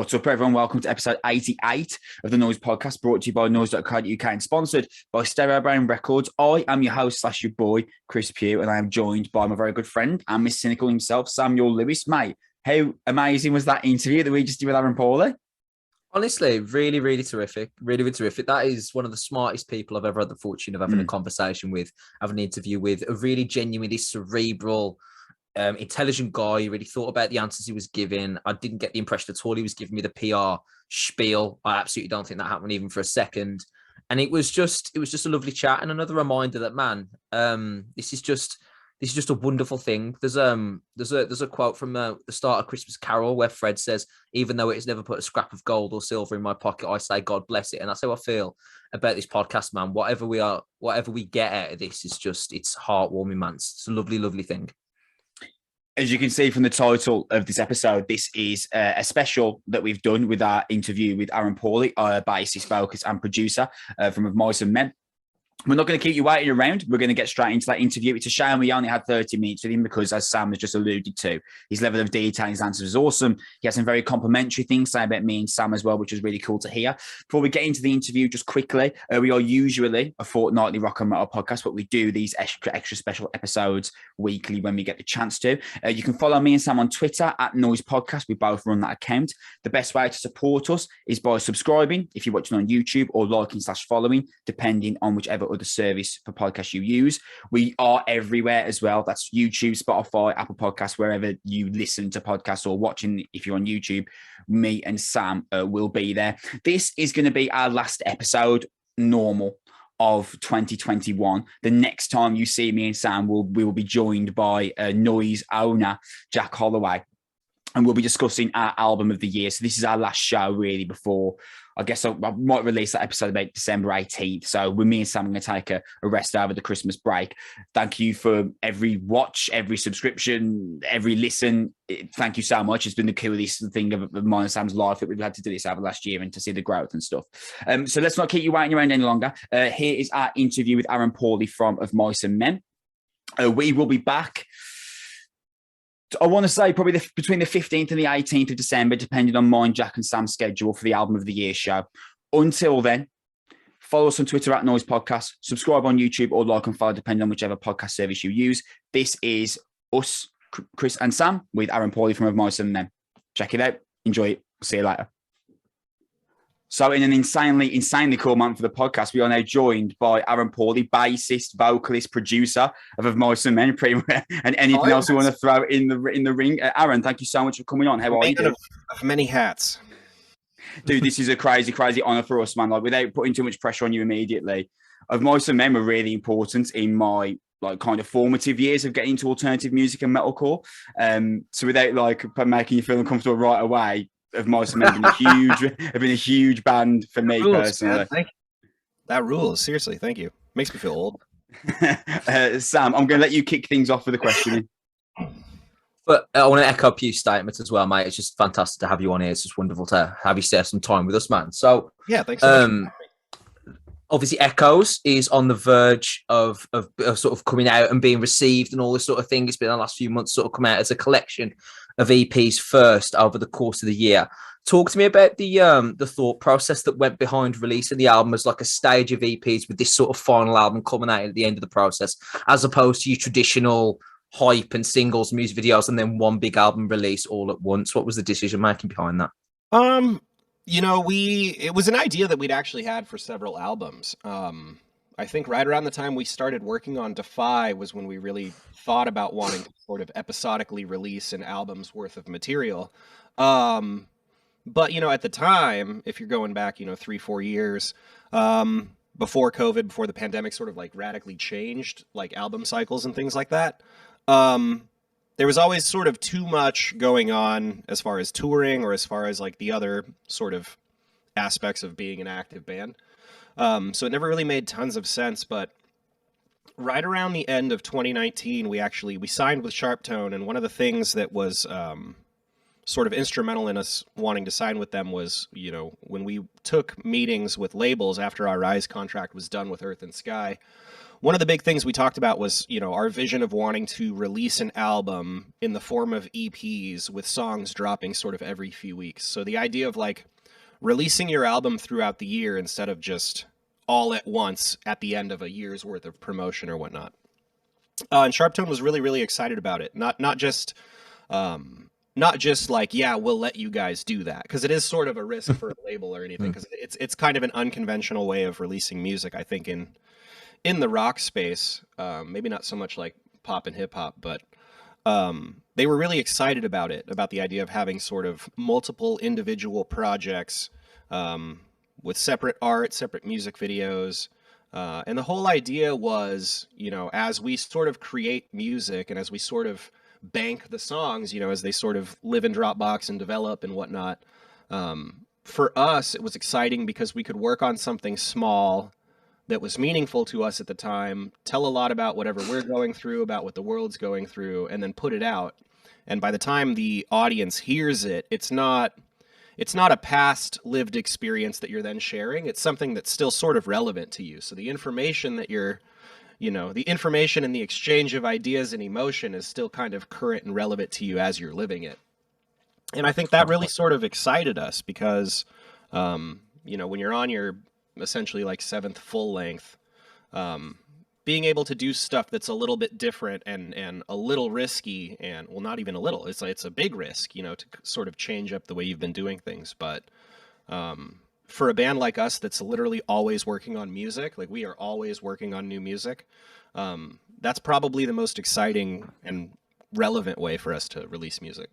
What's up, everyone? Welcome to episode 88 of the Noizze podcast, brought to you by Noizze.co.uk and sponsored by Stereo Brain Records. I am your host / your boy, Chris Pugh, and I am joined by my very good friend and Miss Cynical himself, Samuel Lewis. Mate, how amazing was that interview that we just did with Aaron Pauley? Honestly, really, really terrific. Really, really terrific. That is one of the smartest people I've ever had the fortune of having a conversation with, having an interview with. A really genuinely cerebral, intelligent guy. He really thought about the answers he was giving. I didn't get the impression at all he was giving me the PR spiel. I absolutely don't think that happened even for a second. And it was just a lovely chat and another reminder that, man, this is just a wonderful thing. There's a quote from the start of Christmas Carol where Fred says, "Even though it has never put a scrap of gold or silver in my pocket, I say God bless it." And that's how I feel about this podcast, man. Whatever we get out of this is it's heartwarming, man. It's a lovely, lovely thing. As you can see from the title of this episode, this is a special that we've done with our interview with Aaron Pauley, our bassist, vocalist and producer from Mice Men. We're not going to keep you waiting around. We're going to get straight into that interview. It's a shame we only had 30 minutes with him because, as Sam has just alluded to, his level of detail, his answers was awesome. He had some very complimentary things to say about me and Sam as well, which was really cool to hear. Before we get into the interview, just quickly, we are usually a fortnightly rock and metal podcast, but we do these extra special episodes weekly when we get the chance to. You can follow me and Sam on Twitter at Noizze Podcast. We both run that account. The best way to support us is by subscribing if you're watching on YouTube, or liking / following, depending on whichever other service for podcasts you use. We are everywhere as well. That's YouTube, Spotify, Apple Podcasts, wherever you listen to podcasts or watching. If you're on YouTube, me and Sam will be there. This is going to be our last episode normal of 2021. The next time you see me and Sam, we will be joined by Noizze owner Jack Holloway, and we'll be discussing our album of the year. So this is our last show really before, I guess I might release that episode about December 18th. So with me and Sam, I'm going to take a rest over the Christmas break. Thank you for every watch, every subscription, every listen. Thank you so much. It's been the coolest thing of mine and Sam's life that we've had to do this over last year and to see the growth and stuff. So let's not keep you waiting around any longer. Here is our interview with Aaron Pauley from Of Mice Men. We will be back, I want to say probably between the 15th and the 18th of December, depending on mine, Jack and Sam's schedule for the Album of the Year show. Until then, follow us on Twitter at Noizze Podcast, subscribe on YouTube, or like and follow depending on whichever podcast service you use. This is us, Chris and Sam, with Aaron Pauley from Of Mice Men. Check it out. Enjoy it. See you later. So in an insanely cool month for the podcast, we are now joined by Aaron Pauley, bassist, vocalist, producer of Mice Men, and anything else you want to throw in the ring. Aaron, thank you so much for coming on. How are you? Of many hats. Dude, this is a crazy honor for us, man. Like, without putting too much pressure on you immediately, Of Mice Men were really important in my kind of formative years of getting into alternative music and metalcore. So without making you feel uncomfortable right away, Of Mice Men have been a huge band for me personally. Thank you. That rules. Seriously, thank you. Makes me feel old. Sam, I'm going to let you kick things off with a question. But I want to echo Pugh's statement as well, mate. It's just fantastic to have you on here. It's just wonderful to have you share some time with us, man. So yeah, thanks so much. Obviously, Echoes is on the verge of sort of coming out and being received and all this sort of thing. It's been the last few months sort of come out as a collection of EPs first over the course of the year. Talk to me about the thought process that went behind releasing the album as like a stage of EPs with this sort of final album culminating at the end of the process, as opposed to your traditional hype and singles, music videos, and then one big album release all at once. What was the decision making behind that? It was an idea that we'd actually had for several albums. I think right around the time we started working on Defy was when we really thought about wanting to sort of episodically release an album's worth of material. But, at the time, if you're going back, 3-4 years, before COVID, before the pandemic sort of like radically changed like album cycles and things like that, there was always sort of too much going on as far as touring or as far as like the other sort of aspects of being an active band. So it never really made tons of sense, but right around the end of 2019, we signed with Sharptone, and one of the things that was sort of instrumental in us wanting to sign with them was, you know, when we took meetings with labels after our Rise contract was done with Earth and Sky. One of the big things we talked about was, you know, our vision of wanting to release an album in the form of EPs with songs dropping sort of every few weeks. So the idea of like releasing your album throughout the year instead of just all at once at the end of a year's worth of promotion or whatnot. And Sharptone was really, really excited about it. Not just like, yeah, we'll let you guys do that, because it is sort of a risk for a label or anything, because it's kind of an unconventional way of releasing music, I think, in the rock space. Maybe not so much like pop and hip hop, but they were really excited about it, about the idea of having sort of multiple individual projects with separate art, separate music videos. And the whole idea was, you know, as we sort of create music and as we sort of bank the songs, you know, as they sort of live in Dropbox and develop and whatnot, for us, it was exciting because we could work on something small that was meaningful to us at the time, tell a lot about whatever we're going through, about what the world's going through, and then put it out. And by the time the audience hears it, it's not a past lived experience that you're then sharing. It's something that's still sort of relevant to you. So the information that you're, you know, the information and the exchange of ideas and emotion is still kind of current and relevant to you as you're living it. And I think that really sort of excited us because, you know, when you're on your essentially like 7th full length, being able to do stuff that's a little bit different and a little risky, and well, not even a little, it's a big risk, you know, to sort of change up the way you've been doing things. But for a band like us that's literally always working on music, like we are always working on new music, that's probably the most exciting and relevant way for us to release music.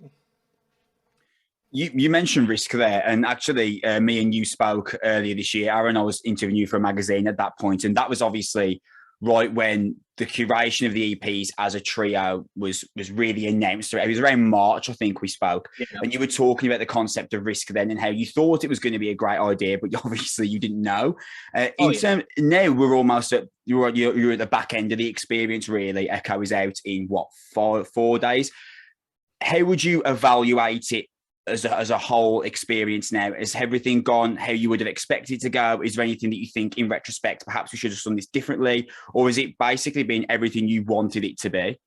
You mentioned risk there, and actually me and you spoke earlier this year. Aaron, I was interviewing you for a magazine at that point, and that was obviously right when the curation of the EPs as a trio was really announced. It was around March, I think we spoke, and you were talking about the concept of risk then and how you thought it was going to be a great idea, but obviously you didn't know. Now we're almost at you're at the back end of the experience. Really, Echo is out in what 4 days. How would you evaluate it as a whole experience now? Has everything gone how you would have expected it to go? Is there anything that you think in retrospect perhaps we should have done this differently, or is it basically been everything you wanted it to be?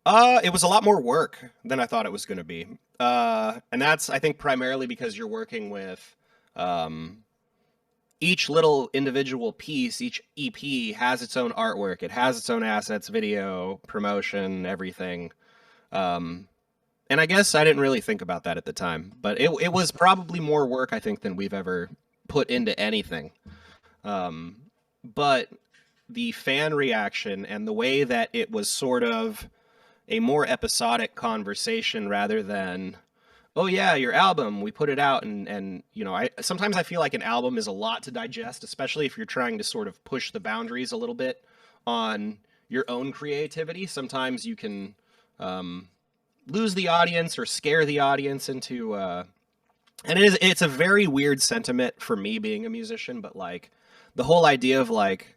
It was a lot more work than I thought it was going to be, and that's, I think, primarily because you're working with each little individual piece. Each EP has its own artwork, it has its own assets, video, promotion, everything. And I guess I didn't really think about that at the time, but it was probably more work, I think, than we've ever put into anything. But the fan reaction and the way that it was sort of a more episodic conversation rather than, oh yeah, your album, we put it out, and you know, sometimes I feel like an album is a lot to digest, especially if you're trying to sort of push the boundaries a little bit on your own creativity. Sometimes you can lose the audience or scare the audience into and it's a very weird sentiment for me being a musician, but like the whole idea of like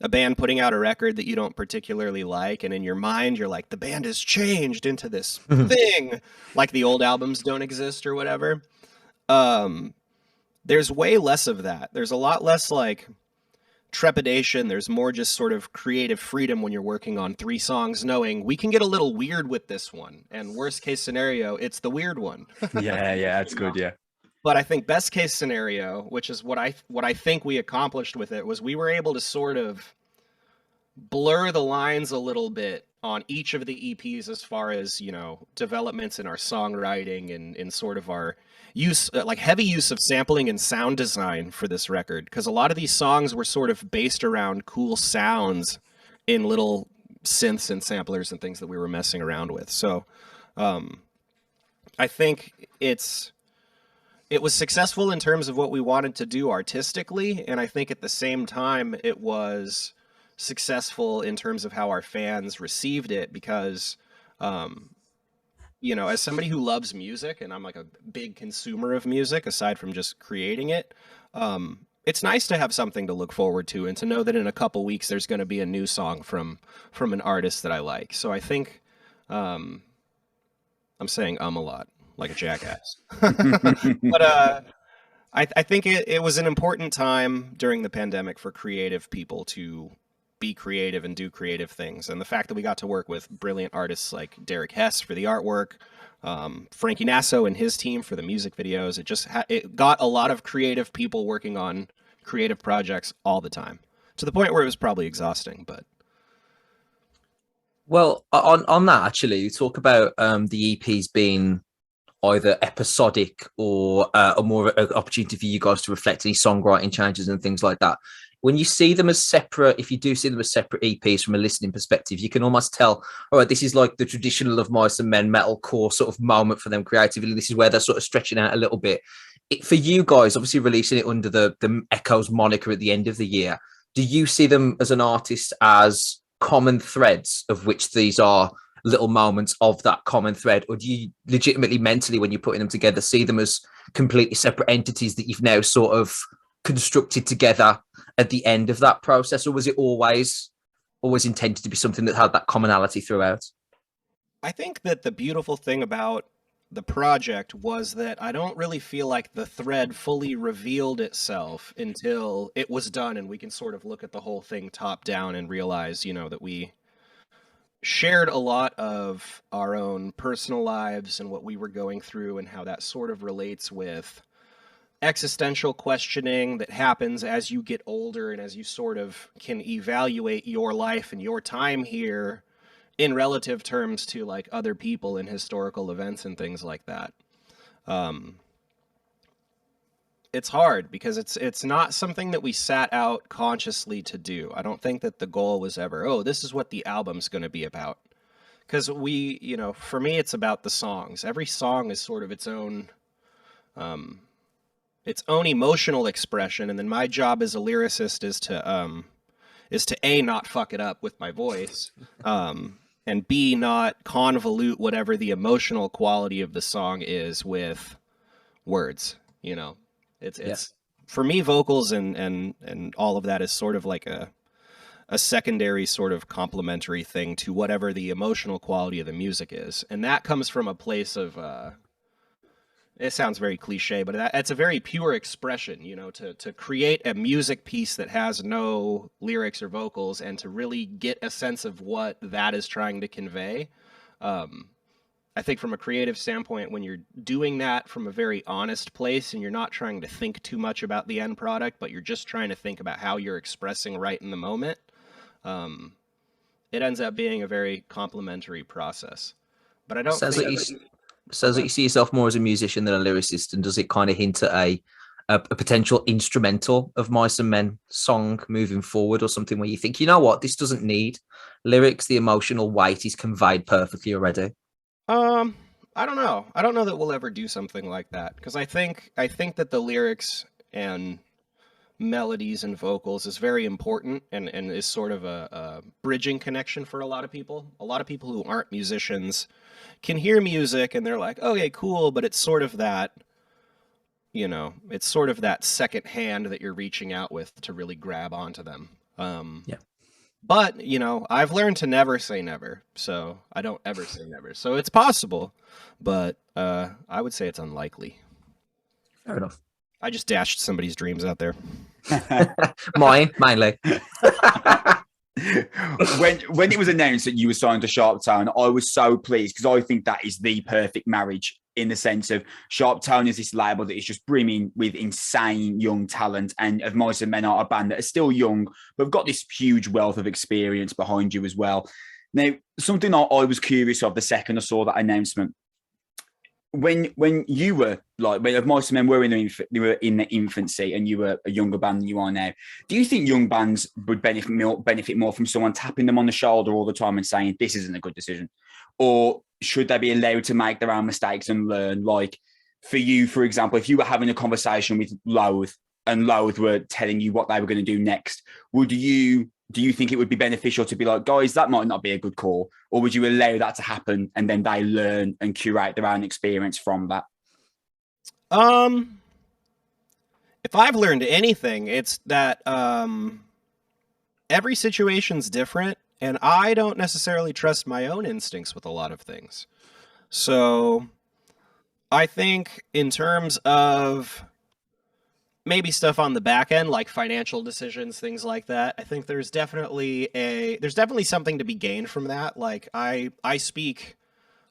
a band putting out a record that you don't particularly like, and in your mind you're like, the band has changed into this thing, like the old albums don't exist or whatever. There's way less of that. There's a lot less like trepidation. There's more just sort of creative freedom when you're working on 3 songs, knowing we can get a little weird with this one, and worst case scenario, it's the weird one. yeah that's good. Yeah, but I think best case scenario, which is what I think we accomplished with it, was we were able to sort of blur the lines a little bit on each of the EPs as far as, you know, developments in our songwriting and in sort of our use, like heavy use of sampling and sound design for this record, because a lot of these songs were sort of based around cool sounds in little synths and samplers and things that we were messing around with. So I think it was successful in terms of what we wanted to do artistically, and I think at the same time it was successful in terms of how our fans received it, because you know, as somebody who loves music, and I'm like a big consumer of music aside from just creating it, it's nice to have something to look forward to and to know that in a couple weeks there's going to be a new song from an artist that I like. So I think I'm saying a lot. like a jackass. But I think it was an important time during the pandemic for creative people to be creative and do creative things. And the fact that we got to work with brilliant artists like Derek Hess for the artwork, Frankie Nasso and his team for the music videos, it got a lot of creative people working on creative projects all the time, to the point where it was probably exhausting. But well, on that actually, you talk about the EPs being either episodic or a more of an opportunity for you guys to reflect any songwriting changes and things like that. When you see them as separate, if you do see them as separate EPs from a listening perspective, you can almost tell, all right, this is like the traditional of Mice and Men metalcore sort of moment for them creatively. This is where they're sort of stretching out a little bit. For you guys, obviously releasing it under the Echoes moniker at the end of the year, do you see them as an artist as common threads of which these are little moments of that common thread, or do you legitimately mentally, when you're putting them together, see them as completely separate entities that you've now sort of constructed together at the end of that process, or was it always intended to be something that had that commonality throughout? I think that the beautiful thing about the project was that I don't really feel like the thread fully revealed itself until it was done, and we can sort of look at the whole thing top down and realize, that we shared a lot of our own personal lives and what we were going through, and how that sort of relates with existential questioning that happens as you get older and as you sort of can evaluate your life and your time here in relative terms to like other people and historical events and things like that. It's hard because it's not something that we sat out consciously to do. I don't think that the goal was ever, oh, this is what the album's going to be about. Because for me, it's about the songs. Every song is sort of its own emotional expression, and then my job as a lyricist is to A, not fuck it up with my voice, and B, not convolute whatever the emotional quality of the song is with words. It's for me, vocals and all of that is sort of like a secondary sort of complementary thing to whatever the emotional quality of the music is. And that comes from a place of, it sounds very cliche, but it's a very pure expression, to create a music piece that has no lyrics or vocals and to really get a sense of what that is trying to convey. I think from a creative standpoint, when you're doing that from a very honest place and you're not trying to think too much about the end product, but you're just trying to think about how you're expressing right in the moment, it ends up being a very complimentary process. But I don't Sounds think... like you see yourself more as a musician than a lyricist, and does it kind of hint at a potential instrumental of Mice and Men song moving forward, or something where you think, you know what, this doesn't need lyrics, the emotional weight is conveyed perfectly already? I don't know. I don't know that we'll ever do something like that, because I think that the lyrics and melodies and vocals is very important and is sort of a bridging connection for a lot of people. A lot of people who aren't musicians can hear music and they're like, okay, cool, but it's sort of that, it's sort of that second hand that you're reaching out with to really grab onto them. Yeah. But, I've learned to never say never, so I don't ever say never. So it's possible, but I would say it's unlikely. Fair enough. I just dashed somebody's dreams out there. Mine, mainly. when it was announced that you were signed to Sharptown, I was so pleased, because I think that is the perfect marriage, in the sense of Sharptown is this label that is just brimming with insane young talent, and of Mice and Men are a band that are still young, but have got this huge wealth of experience behind you as well. Now, something I was curious of the second I saw that announcement, when you were like, when Mice and Men were in the infancy and you were a younger band than you are now, do you think young bands would benefit more from someone tapping them on the shoulder all the time and saying, this isn't a good decision? Or should they be allowed to make their own mistakes and learn? Like, for you, for example, if you were having a conversation with Loathe and Loathe were telling you what they were going to do next, do you think it would be beneficial to be like, guys, that might not be a good call? Or would you allow that to happen and then they learn and curate their own experience from that? If I've learned anything, it's that every situation's different, and I don't necessarily trust my own instincts with a lot of things. So I think in terms of maybe stuff on the back end, like financial decisions, things like that, I think there's definitely something to be gained from that. Like I speak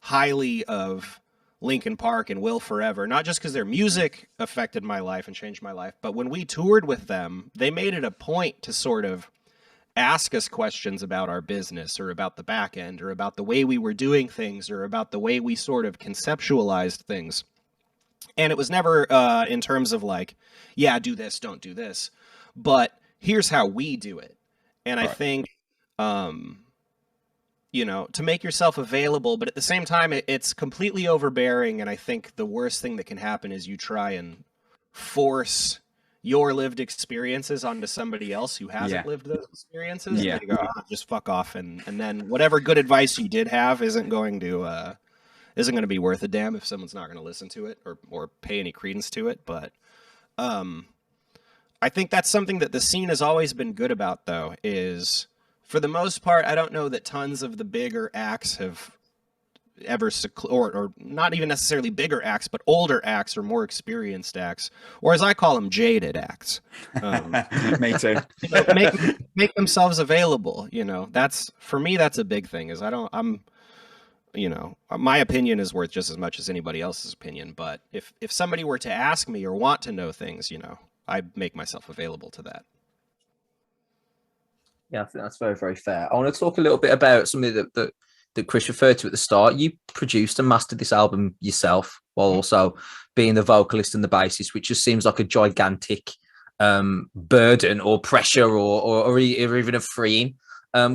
highly of Linkin Park and Will Forever, not just because their music affected my life and changed my life, but when we toured with them, they made it a point to sort of ask us questions about our business or about the back end or about the way we were doing things or about the way we sort of conceptualized things. And it was never in terms of like, yeah, do this, don't do this, but here's how we do it. And I think, you know, to make yourself available, but at the same time, it's completely overbearing. And I think the worst thing that can happen is you try and force your lived experiences onto somebody else who hasn't lived those experiences. Yeah. And they go, "Ah, just fuck off. And then whatever good advice you did have isn't going to be worth a damn if someone's not going to listen to it or pay any credence to it. But I think that's something that the scene has always been good about, though, is for the most part, I don't know that tons of the bigger acts have ever, or not even necessarily bigger acts, but older acts or more experienced acts, or as I call them, jaded acts. Me too. You know, make themselves available. You know, that's, for me, that's a big thing. Is you know, my opinion is worth just as much as anybody else's opinion. But if somebody were to ask me or want to know things, you know, I make myself available to that. Yeah, I think that's very, very fair. I want to talk a little bit about something that Chris referred to at the start. You produced and mastered this album yourself while also being the vocalist and the bassist, which just seems like a gigantic burden or pressure or even a freeing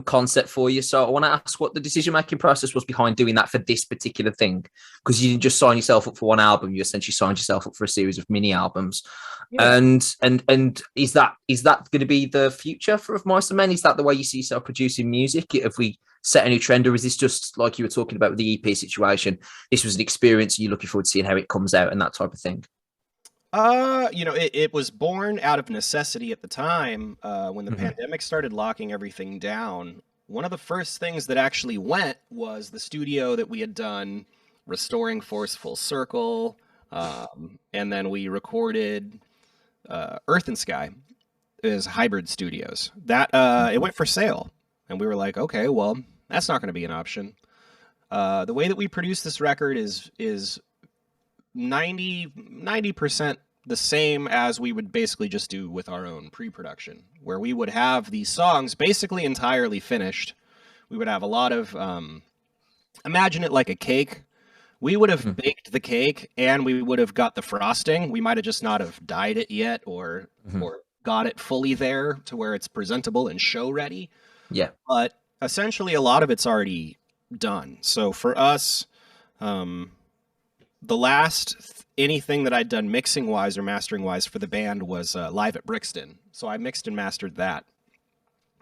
concept for you. So I want to ask what the decision-making process was behind doing that for this particular thing, because you didn't just sign yourself up for one album, you essentially signed yourself up for a series of mini albums. And is that going to be the future for Mice Men? Is that the way you see yourself producing music? If we set a new trend, or is this just like you were talking about with the EP situation, this was an experience and you're looking forward to seeing how it comes out and that type of thing? You know, it was born out of necessity at the time. When the pandemic started locking everything down, one of the first things that actually went was the studio that we had done, Restoring Force Full Circle, and then we recorded Earth and Sky as hybrid studios. That it went for sale, and we were like, okay, well, that's not going to be an option. The way that we produce this record is 90% the same as we would basically just do with our own pre-production, where we would have these songs basically entirely finished. We would have a lot of, imagine it like a cake. We would have baked the cake and we would have got the frosting. We might have just not have dyed it yet or got it fully there to where it's presentable and show ready. Yeah. But essentially a lot of it's already done. So for us, the last anything that I'd done mixing wise or mastering wise for the band was Live at Brixton. So I mixed and mastered that,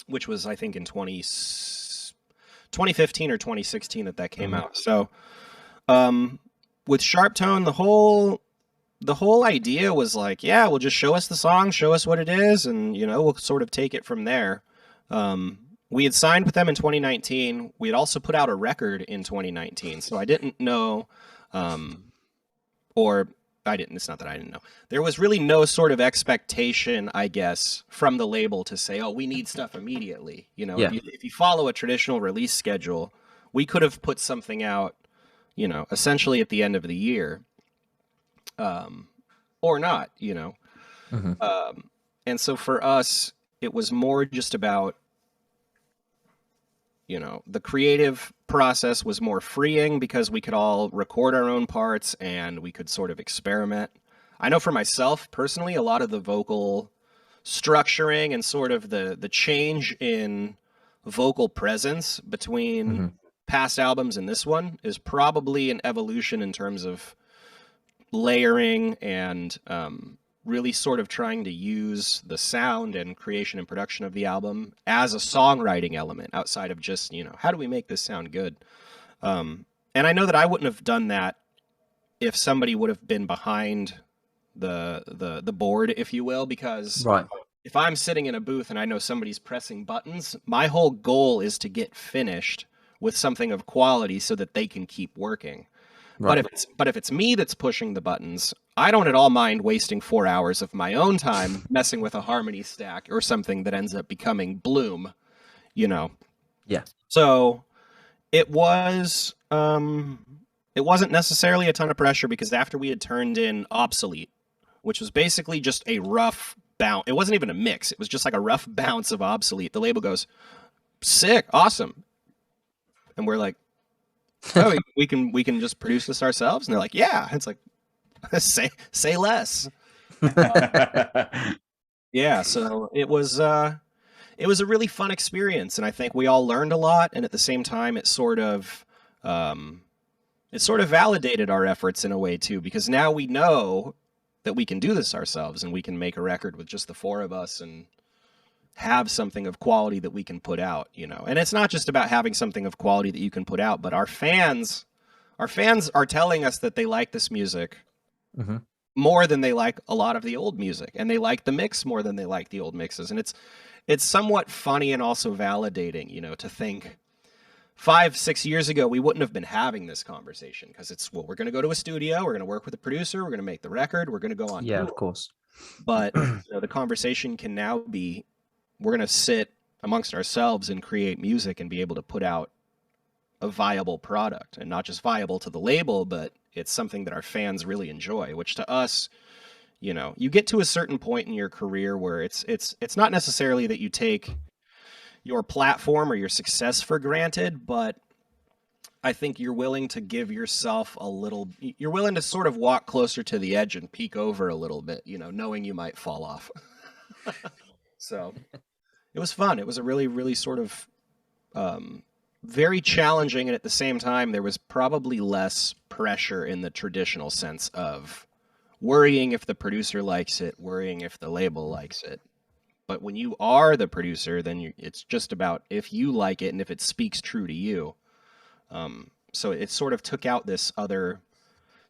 which was, I think, in 2015 or 2016 that came out. So with Sharp Tone, the whole idea was like, yeah, we'll just show us the song, show us what it is, and, you know, we'll sort of take it from there. We had signed with them in 2019. We had also put out a record in 2019. So I didn't know, it's not that I didn't know. There was really no sort of expectation, I guess, from the label to say, oh, we need stuff immediately. You know, if you follow a traditional release schedule, we could have put something out, you know, essentially at the end of the year, or not, you know. And so for us, it was more just about, you know, the creative process was more freeing because we could all record our own parts and we could sort of experiment. I know for myself personally, a lot of the vocal structuring and sort of the change in vocal presence between past albums and this one is probably an evolution in terms of layering and really sort of trying to use the sound and creation and production of the album as a songwriting element outside of just, you know, how do we make this sound good? And I know that I wouldn't have done that if somebody would have been behind the board, if you will, because if I'm sitting in a booth and I know somebody's pressing buttons, my whole goal is to get finished with something of quality so that they can keep working. Right. But if it's me that's pushing the buttons, I don't at all mind wasting 4 hours of my own time messing with a harmony stack or something that ends up becoming Bloom, you know. Yeah. So it was it wasn't necessarily a ton of pressure, because after we had turned in Obsolete, which was basically just a rough bounce, it wasn't even a mix, it was just like a rough bounce of Obsolete. The label goes, sick, awesome. And we're like, oh, we can just produce this ourselves? And they're like, yeah. It's like, say less. Yeah, so it was a really fun experience, and I think we all learned a lot, and at the same time it sort of validated our efforts in a way too, because now we know that we can do this ourselves, and we can make a record with just the four of us and have something of quality that we can put out, you know. And it's not just about having something of quality that you can put out, but our fans are telling us that they like this music more than they like a lot of the old music, and they like the mix more than they like the old mixes. And it's somewhat funny and also validating, you know, to think 5-6 years ago we wouldn't have been having this conversation, because it's, well, we're going to go to a studio, we're going to work with a producer, we're going to make the record, we're going to go on tour. Of course. But you know, the conversation can now be, we're going to sit amongst ourselves and create music and be able to put out a viable product, and not just viable to the label, but it's something that our fans really enjoy, which to us, you know, you get to a certain point in your career where it's not necessarily that you take your platform or your success for granted, but I think you're willing to give yourself you're willing to sort of walk closer to the edge and peek over a little bit, you know, knowing you might fall off. So it was fun. It was a really, really sort of very challenging, and at the same time, there was probably less pressure in the traditional sense of worrying if the producer likes it, worrying if the label likes it. But when you are the producer, then it's just about if you like it and if it speaks true to you. So it sort of took out this other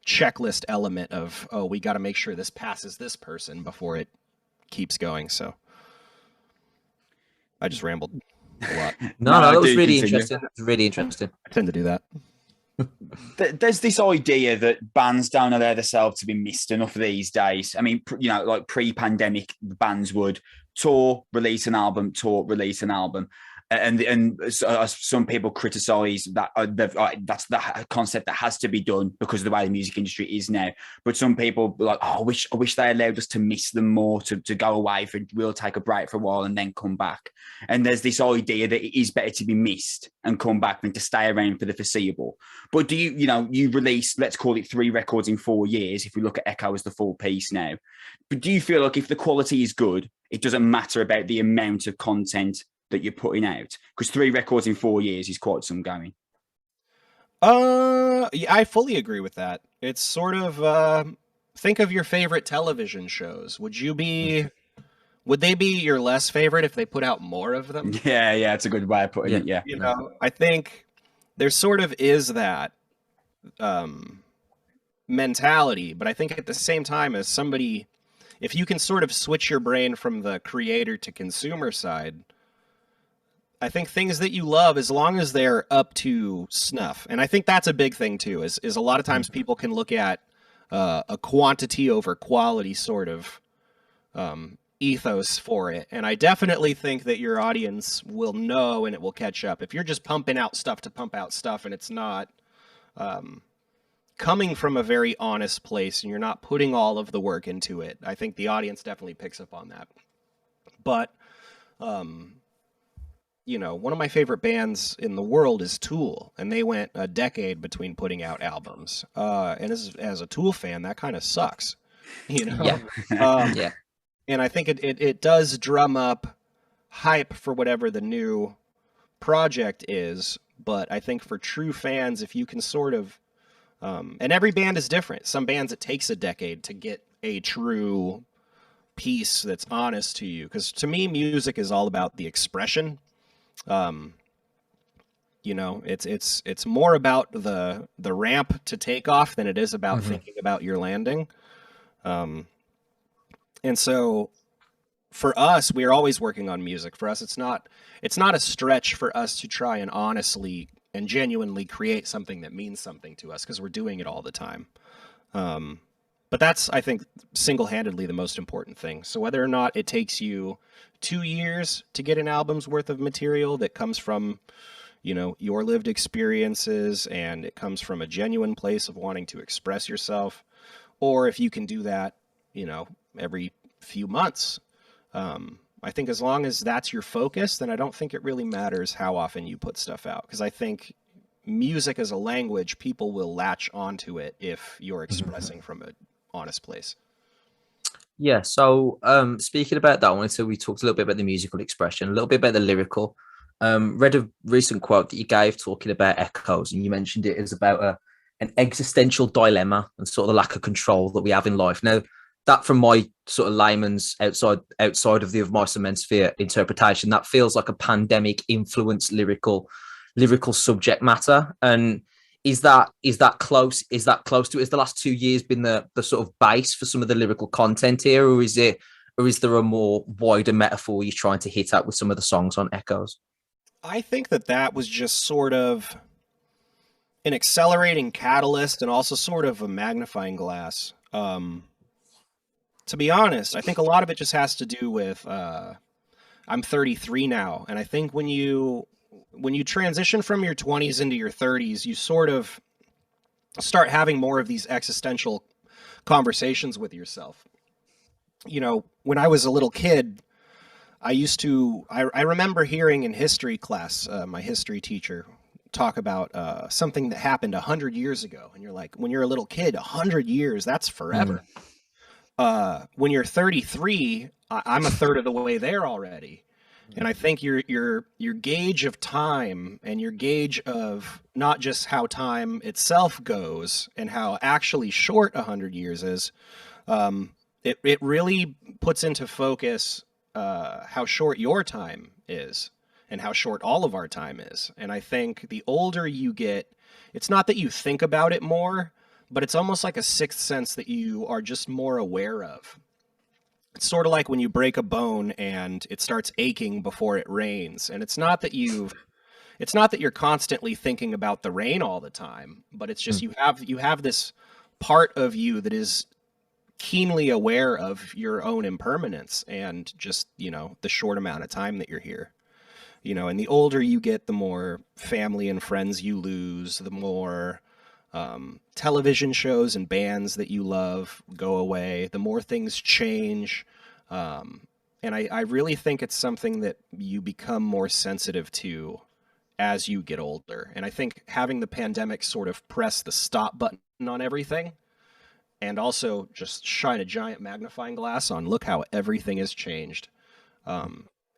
checklist element of, oh, we got to make sure this passes this person before it keeps going. So I just rambled a lot. No, that was really interesting. It was really interesting. I tend to do that. There's this idea that bands don't allow themselves to be missed enough these days. I mean, you know, like pre-pandemic, bands would tour, release an album, and some people criticize that that's the concept that has to be done because of the way the music industry is now. But some people are like, oh, I wish they allowed us to miss them more, to go away we'll take a break for a while and then come back. And there's this idea that it is better to be missed and come back than to stay around for the foreseeable. But do you release, let's call it 3 records in 4 years, if we look at Echo as the full piece now. But do you feel like if the quality is good, it doesn't matter about the amount of content that you're putting out? Because 3 records in 4 years is quite some going. Yeah, I fully agree with that. It's sort of think of your favorite television shows. Would they be your less favorite if they put out more of them? Yeah, it's a good way of putting it. Yeah, you know, I think there sort of is that mentality, but I think at the same time, as somebody, if you can sort of switch your brain from the creator to consumer side, I think things that you love, as long as they're up to snuff, and I think that's a big thing too, is a lot of times people can look at a quantity over quality sort of ethos for it. And I definitely think that your audience will know and it will catch up. If you're just pumping out stuff to pump out stuff and it's not coming from a very honest place and you're not putting all of the work into it, I think the audience definitely picks up on that. But you know, one of my favorite bands in the world is Tool, and they went a decade between putting out albums. And as a Tool fan, that kind of sucks, you know? Yeah. And I think it does drum up hype for whatever the new project is. But I think for true fans, if you can sort of, and every band is different. Some bands, it takes a decade to get a true piece that's honest to you. Because to me, music is all about the expression. You know, it's more about the ramp to take off than it is about thinking about your landing. And so for us, we are always working on music. For us, it's not a stretch for us to try and honestly and genuinely create something that means something to us, because we're doing it all the time. But that's, I think, single-handedly the most important thing. So whether or not it takes you 2 years to get an album's worth of material that comes from, you know, your lived experiences, and it comes from a genuine place of wanting to express yourself, or if you can do that, you know, every few months, I think as long as that's your focus, then I don't think it really matters how often you put stuff out, because I think music as a language, people will latch onto it if you're expressing from an honest place. Yeah. So speaking about that one, so we talked a little bit about the musical expression, a little bit about the lyrical. Read a recent quote that you gave talking about echoes, and you mentioned it as about an existential dilemma and sort of the lack of control that we have in life. Now, that from my sort of layman's outside of the Mice Men sphere interpretation, that feels like a pandemic influenced lyrical subject matter. And is that close to it? Has the last 2 years been the sort of base for some of the lyrical content here, or is there a more wider metaphor you're trying to hit at with some of the songs on Echoes? I think that was just sort of an accelerating catalyst and also sort of a magnifying glass. To be honest, I think a lot of it just has to do with I'm 33 now, and I think when you transition from your 20s into your 30s, you sort of start having more of these existential conversations with yourself. You know, when I was a little kid, I remember hearing in history class, my history teacher talk about something that happened 100 years ago, and you're like, when you're a little kid, 100 years, that's forever. When you're 33, I'm a third of the way there already. And I think your gauge of time and your gauge of not just how time itself goes and how actually short 100 years is, it really puts into focus how short your time is and how short all of our time is. And I think the older you get, it's not that you think about it more, but it's almost like a sixth sense that you are just more aware of. It's sort of like when you break a bone and it starts aching before it rains. And it's not that you're constantly thinking about the rain all the time, but it's just you have this part of you that is keenly aware of your own impermanence and just, you know, the short amount of time that you're here. You know, and the older you get, the more family and friends you lose, the more television shows and bands that you love go away, the more things change. And I really think it's something that you become more sensitive to as you get older. And I think having the pandemic sort of press the stop button on everything and also just shine a giant magnifying glass on, look how everything has changed.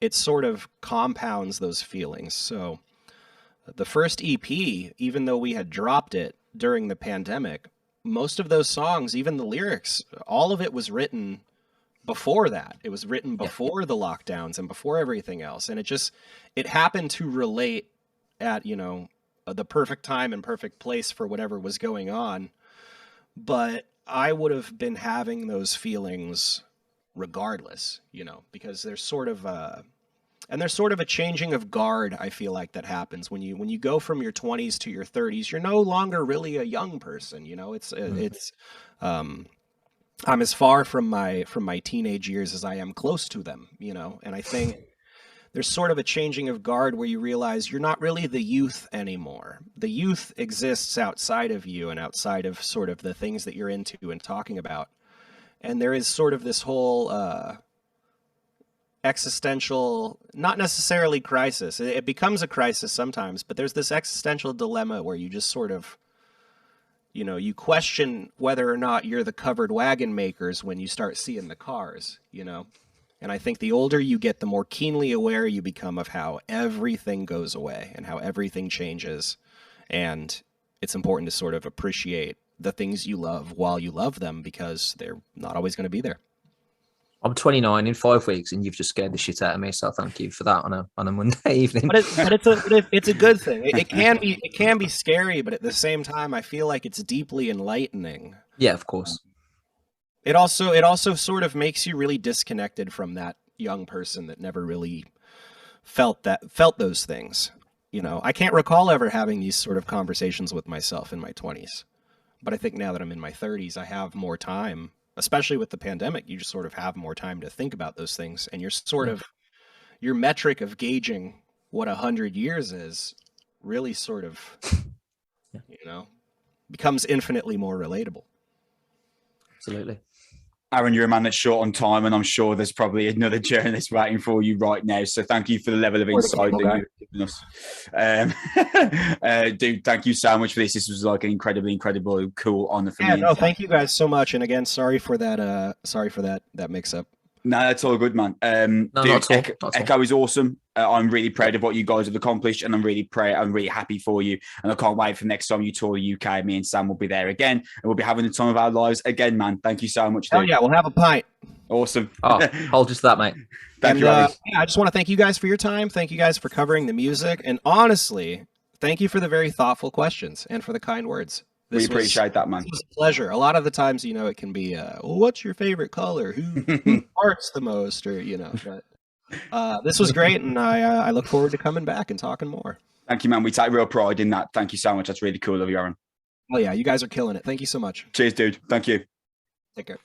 It sort of compounds those feelings. So the first EP, even though we had dropped it during the pandemic, most of those songs, even the lyrics, all of it was written before that. It was written before the lockdowns and before everything else. And it happened to relate at, you know, the perfect time and perfect place for whatever was going on. But I would have been having those feelings regardless, you know, because there's sort of a changing of guard, I feel like, that happens when you go from your 20s to your 30s. You're no longer really a young person, you know. I'm as far from my teenage years as I am close to them, you know. And I think there's sort of a changing of guard where you realize you're not really the youth anymore. The youth exists outside of you and outside of sort of the things that you're into and talking about. And there is sort of this whole existential, not necessarily crisis. It becomes a crisis sometimes, but there's this existential dilemma where you just sort of, you know, you question whether or not you're the covered wagon makers when you start seeing the cars, you know. And I think the older you get, the more keenly aware you become of how everything goes away and how everything changes. And it's important to sort of appreciate the things you love while you love them, because they're not always going to be there. I'm 29 in 5 weeks, and you've just scared the shit out of me. So thank you for that on a Monday evening. But it's a good thing. It can be scary, but at the same time, I feel like it's deeply enlightening. Yeah, of course. It also sort of makes you really disconnected from that young person that never really felt those things. You know, I can't recall ever having these sort of conversations with myself in my 20s. But I think now that I'm in my 30s, I have more time, especially with the pandemic. You just sort of have more time to think about those things. And you're sort of, your metric of gauging what 100 years is really sort of, you know, becomes infinitely more relatable. Absolutely. Aaron, you're a man that's short on time, and I'm sure there's probably another journalist waiting for you right now. So thank you for the level of insight that you've given us. Dude, thank you so much for this. This was like an incredibly cool honor for me. Yeah, no, thank you guys so much. And again, sorry for that mix-up. No, that's all good, man. No, dude, not Echo is awesome. I'm really proud of what you guys have accomplished, and I'm really happy for you. And I can't wait for next time you tour the UK. Me and Sam will be there again, and we'll be having the time of our lives again, man. Thank you so much, dude. Oh yeah, we'll have a pint. Awesome. Oh, hold just that, mate. Thank you. Yeah, I just want to thank you guys for your time. Thank you guys for covering the music, and honestly, thank you for the very thoughtful questions and for the kind words. We appreciate that, man. It was a pleasure. A lot of the times, you know, it can be, well, what's your favorite color? Who farts the most? Or, you know, but this was great. And I look forward to coming back and talking more. Thank you, man. We take real pride in that. Thank you so much. That's really cool of you, Aaron. Oh, yeah. You guys are killing it. Thank you so much. Cheers, dude. Thank you. Take care.